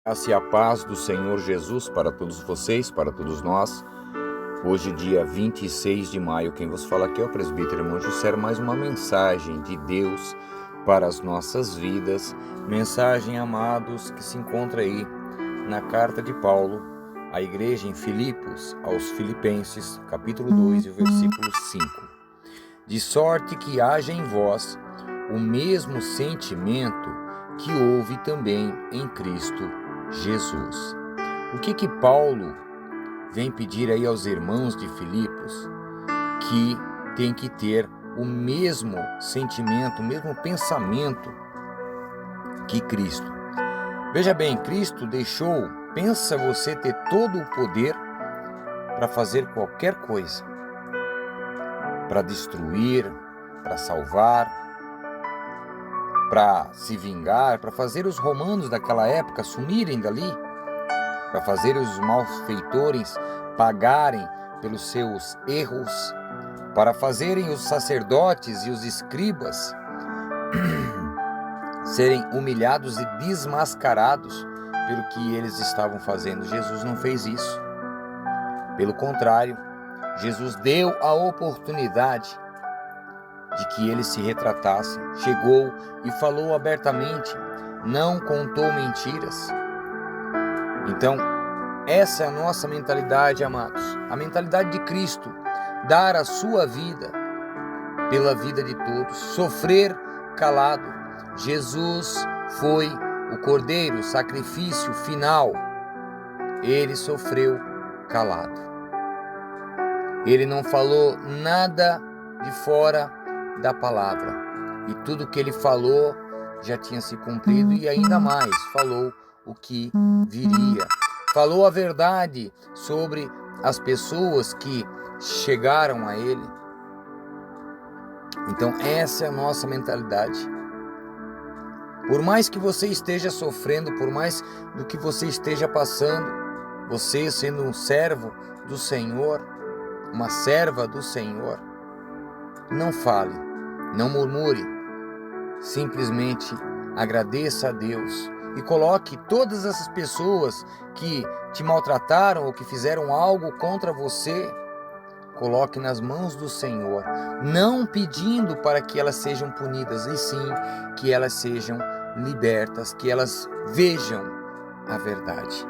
Graça e a paz do Senhor Jesus para todos vocês, para todos nós. Hoje, dia 26 de maio, quem vos fala aqui é o presbítero irmão José, mais uma mensagem de Deus para as nossas vidas. Mensagem, amados, que se encontra aí na carta de Paulo à igreja em Filipos, aos Filipenses, capítulo 2 e o versículo 5. De sorte que haja em vós o mesmo sentimento que houve também em Cristo Jesus. O que Paulo vem pedir aí aos irmãos de Filipos? Que tem que ter o mesmo sentimento, o mesmo pensamento que Cristo. Veja bem, Cristo deixou, pensa você ter todo o poder para fazer qualquer coisa, para destruir, para salvar, para se vingar, para fazer os romanos daquela época sumirem dali, para fazer os malfeitores pagarem pelos seus erros, para fazerem os sacerdotes e os escribas serem humilhados e desmascarados pelo que eles estavam fazendo. Jesus não fez isso. Pelo contrário, Jesus deu a oportunidade de que eles se retratassem. Chegou e falou abertamente, não contou mentiras. Então, essa é a nossa mentalidade, amados. A mentalidade de Cristo, dar a sua vida pela vida de todos, sofrer calado. Jesus foi o Cordeiro, o sacrifício final. Ele sofreu calado. Ele não falou nada de fora da palavra. E tudo que ele falou já tinha se cumprido e ainda mais, falou o que viria. Falou a verdade sobre as pessoas que chegaram a ele. Então essa é a nossa mentalidade. Por mais que você esteja sofrendo, por mais do que você esteja passando, você sendo um servo do Senhor, uma serva do Senhor, não fale, não murmure, simplesmente agradeça a Deus e coloque todas essas pessoas que te maltrataram ou que fizeram algo contra você, coloque nas mãos do Senhor, não pedindo para que elas sejam punidas, e sim que elas sejam libertas, que elas vejam a verdade.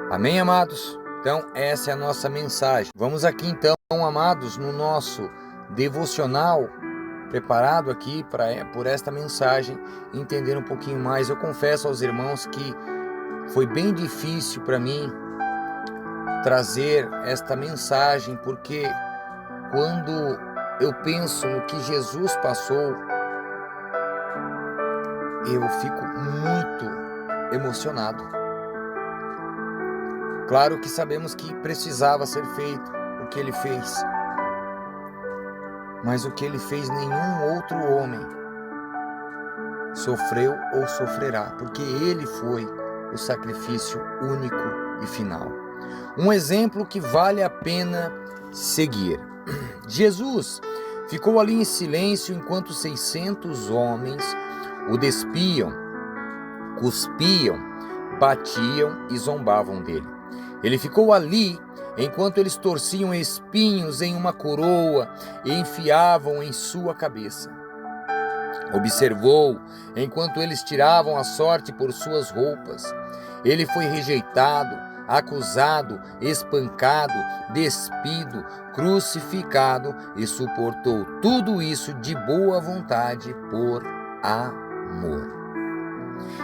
Amém, amados? Então, essa é a nossa mensagem. Vamos aqui então, amados, no nosso devocional, preparado aqui por esta mensagem, entender um pouquinho mais. Eu confesso aos irmãos que foi bem difícil para mim trazer esta mensagem, porque quando eu penso no que Jesus passou, eu fico muito emocionado. Claro que sabemos que precisava ser feito o que ele fez, mas o que ele fez nenhum outro homem sofreu ou sofrerá, porque ele foi o sacrifício único e final. Um exemplo que vale a pena seguir. Jesus ficou ali em silêncio enquanto 600 homens o despiam, cuspiam, batiam e zombavam dele. Ele ficou ali enquanto eles torciam espinhos em uma coroa e enfiavam em sua cabeça. Observou enquanto eles tiravam a sorte por suas roupas. Ele foi rejeitado, acusado, espancado, despido, crucificado e suportou tudo isso de boa vontade por amor.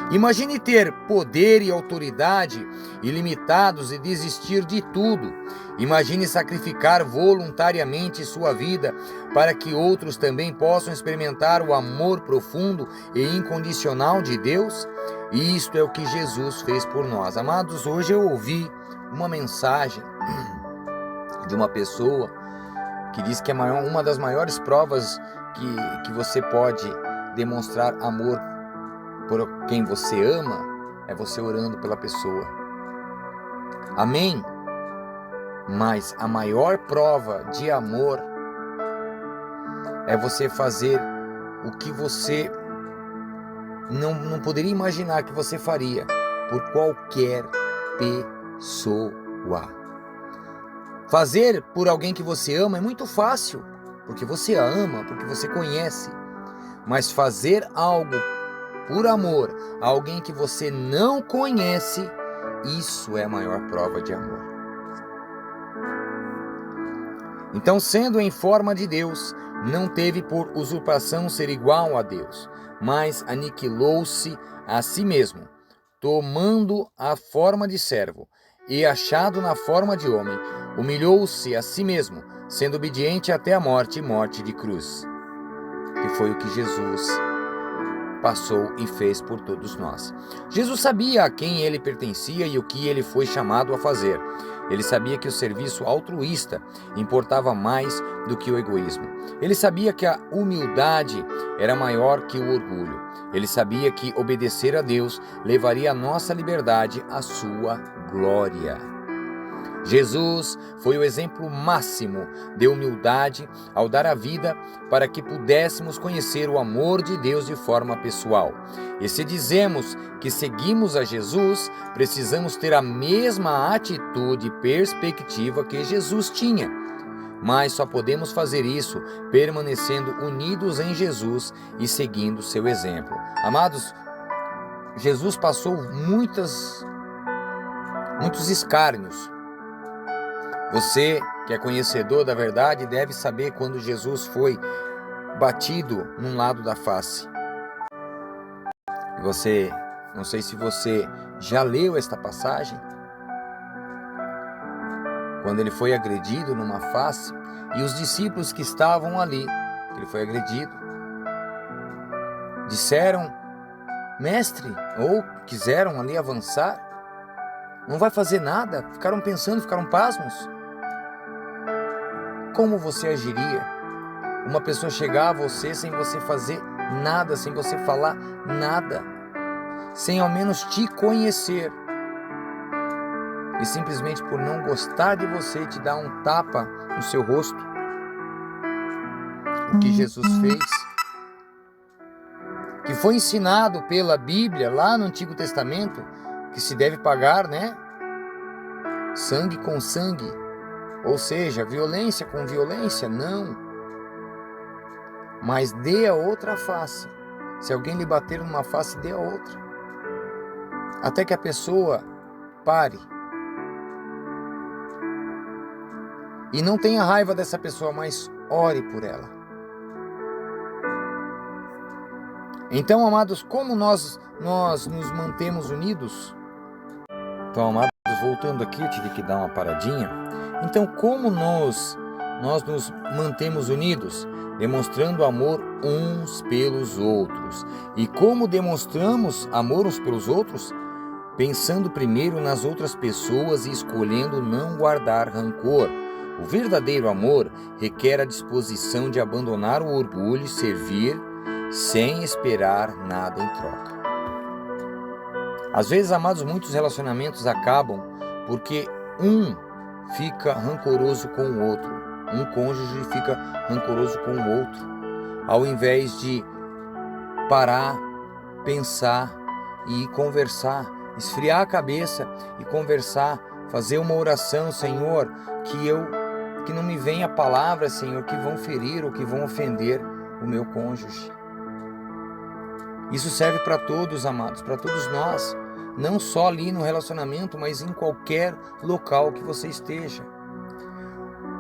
Imagine ter poder e autoridade ilimitados e desistir de tudo. Imagine sacrificar voluntariamente sua vida para que outros também possam experimentar o amor profundo e incondicional de Deus. E isto é o que Jesus fez por nós. Amados, hoje eu ouvi uma mensagem de uma pessoa que diz que uma das maiores provas que você pode demonstrar amor por quem você ama é você orando pela pessoa. Amém? Mas a maior prova de amor é você fazer o que você não poderia imaginar que você faria, por qualquer pessoa. Fazer por alguém que você ama é muito fácil, porque você a ama, porque você conhece. Mas fazer algo por amor a alguém que você não conhece, isso é a maior prova de amor. Então, sendo em forma de Deus, não teve por usurpação ser igual a Deus, mas aniquilou-se a si mesmo, tomando a forma de servo, e achado na forma de homem, humilhou-se a si mesmo, sendo obediente até a morte e morte de cruz. Que foi o que Jesus passou e fez por todos nós. Jesus sabia a quem ele pertencia e o que ele foi chamado a fazer. Ele sabia que o serviço altruísta importava mais do que o egoísmo. Ele sabia que a humildade era maior que o orgulho. Ele sabia que obedecer a Deus levaria a nossa liberdade à sua glória. Jesus foi o exemplo máximo de humildade ao dar a vida para que pudéssemos conhecer o amor de Deus de forma pessoal. E se dizemos que seguimos a Jesus, precisamos ter a mesma atitude e perspectiva que Jesus tinha. Mas só podemos fazer isso permanecendo unidos em Jesus e seguindo seu exemplo. Amados, Jesus passou muitos escárnios. Você, que é conhecedor da verdade, deve saber quando Jesus foi batido num lado da face. Não sei se você já leu esta passagem, quando ele foi agredido numa face, e os discípulos que estavam ali, que ele foi agredido, disseram: mestre, ou quiseram ali avançar, não vai fazer nada, ficaram pensando, ficaram pasmos. Como você agiria? Uma pessoa chegar a você sem você fazer nada, sem você falar nada, sem ao menos te conhecer, e simplesmente por não gostar de você te dar um tapa no seu rosto. O que Jesus fez, que foi ensinado pela Bíblia lá no Antigo Testamento, que se deve pagar, né? Sangue com sangue. Ou seja, violência com violência, não. Mas dê a outra face. Se alguém lhe bater numa face, dê a outra. Até que a pessoa pare. E não tenha raiva dessa pessoa, mas ore por ela. Então, amados, como nós nos mantemos unidos? Então, amados, voltando aqui, eu tive que dar uma paradinha. Então, como nós nos mantemos unidos? Demonstrando amor uns pelos outros. E como demonstramos amor uns pelos outros? Pensando primeiro nas outras pessoas e escolhendo não guardar rancor. O verdadeiro amor requer a disposição de abandonar o orgulho e servir sem esperar nada em troca. Às vezes, amados, muitos relacionamentos acabam porque um fica rancoroso com o outro. Um cônjuge fica rancoroso com o outro, ao invés de parar, pensar e conversar, esfriar a cabeça e conversar, fazer uma oração: Senhor, que não me venha palavras, Senhor, que vão ferir ou que vão ofender o meu cônjuge. Isso serve para todos, amados, para todos nós, não só ali no relacionamento, mas em qualquer local que você esteja.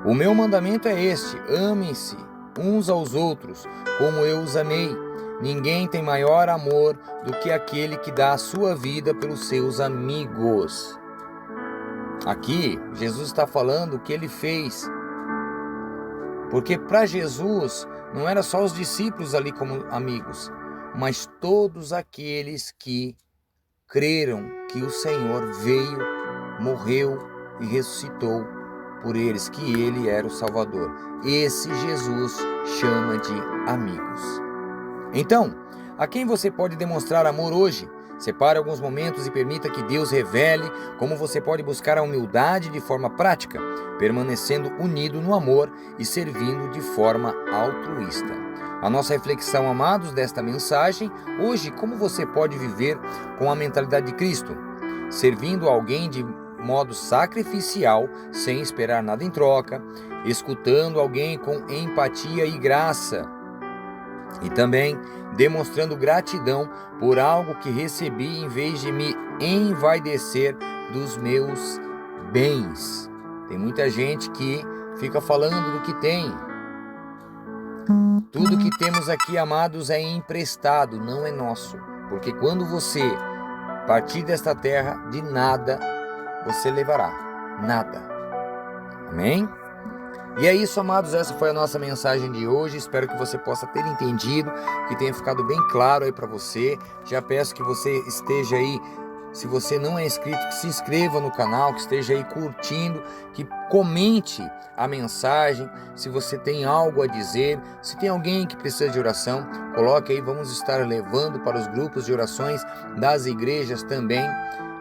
O meu mandamento é este: amem-se uns aos outros, como eu os amei. Ninguém tem maior amor do que aquele que dá a sua vida pelos seus amigos. Aqui, Jesus está falando o que ele fez. Porque para Jesus, não era só os discípulos ali como amigos, mas todos aqueles que creram que o Senhor veio, morreu e ressuscitou por eles, que ele era o Salvador. Esse Jesus chama de amigos. Então, a quem você pode demonstrar amor hoje? Separe alguns momentos e permita que Deus revele como você pode buscar a humildade de forma prática, permanecendo unido no amor e servindo de forma altruísta. A nossa reflexão, amados, desta mensagem, hoje, como você pode viver com a mentalidade de Cristo? servindo alguém de modo sacrificial, sem esperar nada em troca, escutando alguém com empatia e graça, e também demonstrando gratidão por algo que recebi em vez de me envaidecer dos meus bens. Tem muita gente que fica falando do que tem. Tudo que temos aqui, amados, é emprestado, não é nosso. Porque quando você partir desta terra, de nada você levará. Nada. Amém? E é isso, amados, essa foi a nossa mensagem de hoje. Espero que você possa ter entendido, que tenha ficado bem claro aí para você. Já peço que você esteja aí, se você não é inscrito, que se inscreva no canal, que esteja aí curtindo, que comente a mensagem. Se você tem algo a dizer, se tem alguém que precisa de oração, coloque aí, vamos estar levando para os grupos de orações das igrejas também.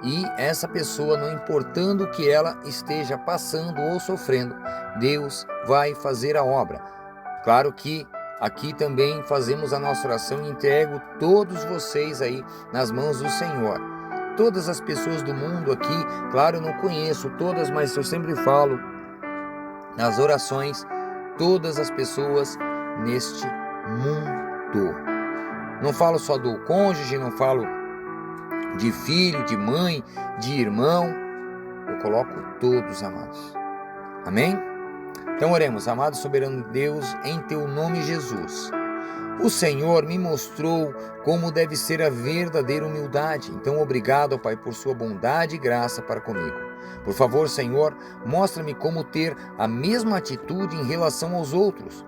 E essa pessoa, não importando o que ela esteja passando ou sofrendo, Deus vai fazer a obra. Claro que aqui também fazemos a nossa oração e entrego todos vocês aí nas mãos do Senhor. Todas as pessoas do mundo aqui, claro, eu não conheço todas, mas eu sempre falo nas orações, todas as pessoas neste mundo. Não falo só do cônjuge, não falo de filho, de mãe, de irmão, eu coloco todos, amados. Amém? Então oremos. Amado soberano Deus, em teu nome, Jesus, o Senhor me mostrou como deve ser a verdadeira humildade. Então obrigado, ó Pai, por sua bondade e graça para comigo. Por favor, Senhor, mostra-me como ter a mesma atitude em relação aos outros,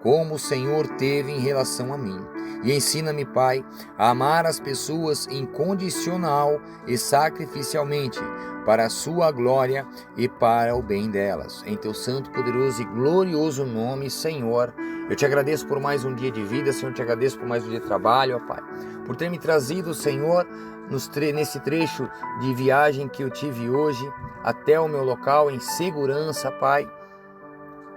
como o Senhor teve em relação a mim. E ensina-me, Pai, a amar as pessoas incondicional e sacrificialmente, para a sua glória e para o bem delas. Em teu santo, poderoso e glorioso nome, Senhor, eu te agradeço por mais um dia de vida, Senhor, te agradeço por mais um dia de trabalho, ó Pai, por ter me trazido, Senhor, nesse trecho de viagem que eu tive hoje, até o meu local em segurança, Pai.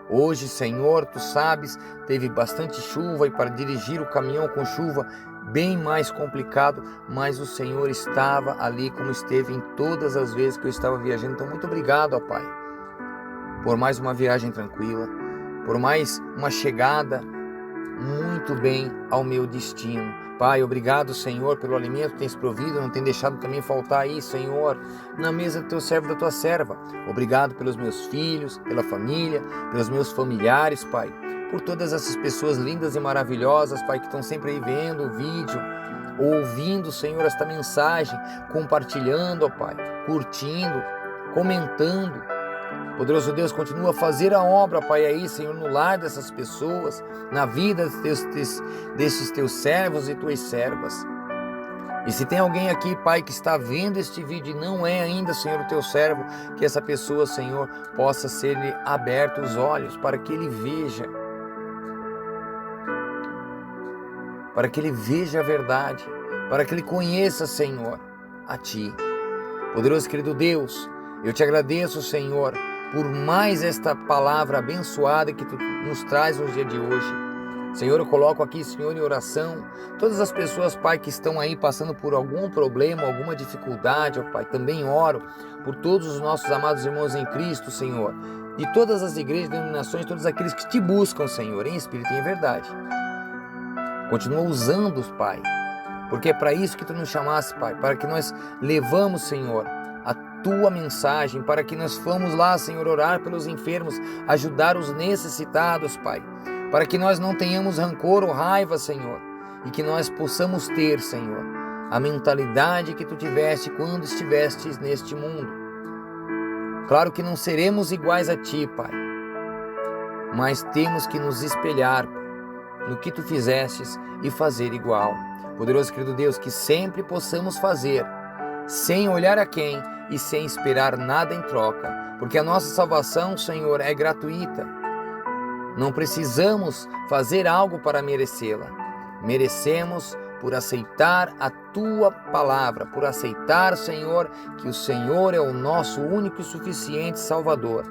Hoje, Senhor, tu sabes, teve bastante chuva e para dirigir o caminhão com chuva, bem mais complicado, mas o Senhor estava ali como esteve em todas as vezes que eu estava viajando. Então, muito obrigado, ó Pai, por mais uma viagem tranquila, por mais uma chegada muito bem ao meu destino. Pai, obrigado, Senhor, pelo alimento que tens provido, não tem deixado também faltar aí, Senhor, na mesa do teu servo e da tua serva. Obrigado pelos meus filhos, pela família, pelos meus familiares, Pai, por todas essas pessoas lindas e maravilhosas, Pai, que estão sempre aí vendo o vídeo, ouvindo, Senhor, esta mensagem, compartilhando, ó Pai, curtindo, comentando. Poderoso Deus, continua a fazer a obra, Pai, aí, Senhor, no lar dessas pessoas, na vida desses teus servos e tuas servas. E se tem alguém aqui, Pai, que está vendo este vídeo e não é ainda, Senhor, o teu servo, que essa pessoa, Senhor, possa ser-lhe aberto os olhos para que ele veja, a verdade, para que ele conheça, Senhor, a Ti. Poderoso querido Deus, eu te agradeço, Senhor, por mais esta palavra abençoada que Tu nos traz no dia de hoje. Senhor, eu coloco aqui, Senhor, em oração, todas as pessoas, Pai, que estão aí passando por algum problema, alguma dificuldade, ó Pai. Também oro por todos os nossos amados irmãos em Cristo, Senhor, de todas as igrejas, denominações, todos aqueles que Te buscam, Senhor, em espírito e em verdade. Continua usando-os, Pai, porque é para isso que Tu nos chamaste, Pai, para que nós levamos, Senhor, a Tua mensagem, para que nós fomos lá, Senhor, orar pelos enfermos, ajudar os necessitados, Pai, para que nós não tenhamos rancor ou raiva, Senhor, e que nós possamos ter, Senhor, a mentalidade que Tu tiveste quando estivestes neste mundo. Claro que não seremos iguais a Ti, Pai, mas temos que nos espelhar, Pai, no que Tu fizestes e fazer igual. Poderoso querido Deus, que sempre possamos fazer sem olhar a quem e sem esperar nada em troca, porque a nossa salvação, Senhor, é gratuita. Não precisamos fazer algo para merecê-la. Merecemos por aceitar a Tua palavra, por aceitar, Senhor, que o Senhor é o nosso único e suficiente Salvador.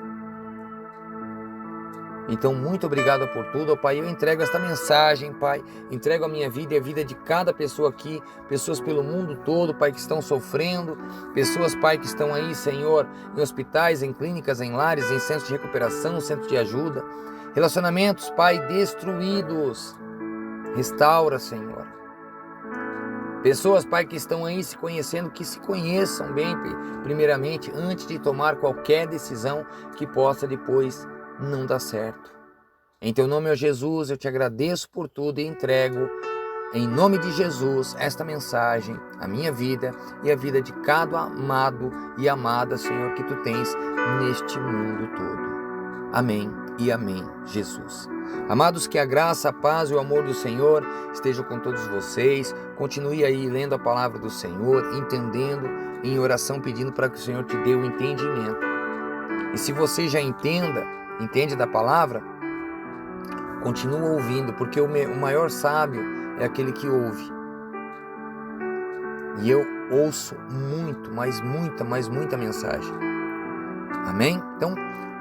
Então, muito obrigado por tudo, ó Pai. Eu entrego esta mensagem, Pai. Entrego a minha vida e a vida de cada pessoa aqui, pessoas pelo mundo todo, Pai, que estão sofrendo, pessoas, Pai, que estão aí, Senhor, em hospitais, em clínicas, em lares, em centros de recuperação, centros de ajuda. Relacionamentos, Pai, destruídos. Restaura, Senhor. Pessoas, Pai, que estão aí se conhecendo, que se conheçam bem, primeiramente, antes de tomar qualquer decisão que possa depois não dar certo. Em Teu nome, ó Jesus, eu Te agradeço por tudo e entrego, em nome de Jesus, esta mensagem, a minha vida e a vida de cada amado e amada, Senhor, que Tu tens neste mundo todo. Amém e amém, Jesus. Amados, que a graça, a paz e o amor do Senhor estejam com todos vocês. Continue aí lendo a palavra do Senhor, entendendo, em oração, pedindo para que o Senhor te dê o entendimento. E se você já entende da palavra, continua ouvindo, porque o maior sábio é aquele que ouve. E eu ouço muito, mas muita mensagem. Amém? Então,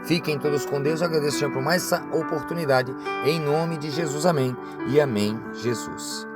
fiquem todos com Deus. Eu agradeço, Senhor, por mais essa oportunidade. Em nome de Jesus, amém. E amém, Jesus.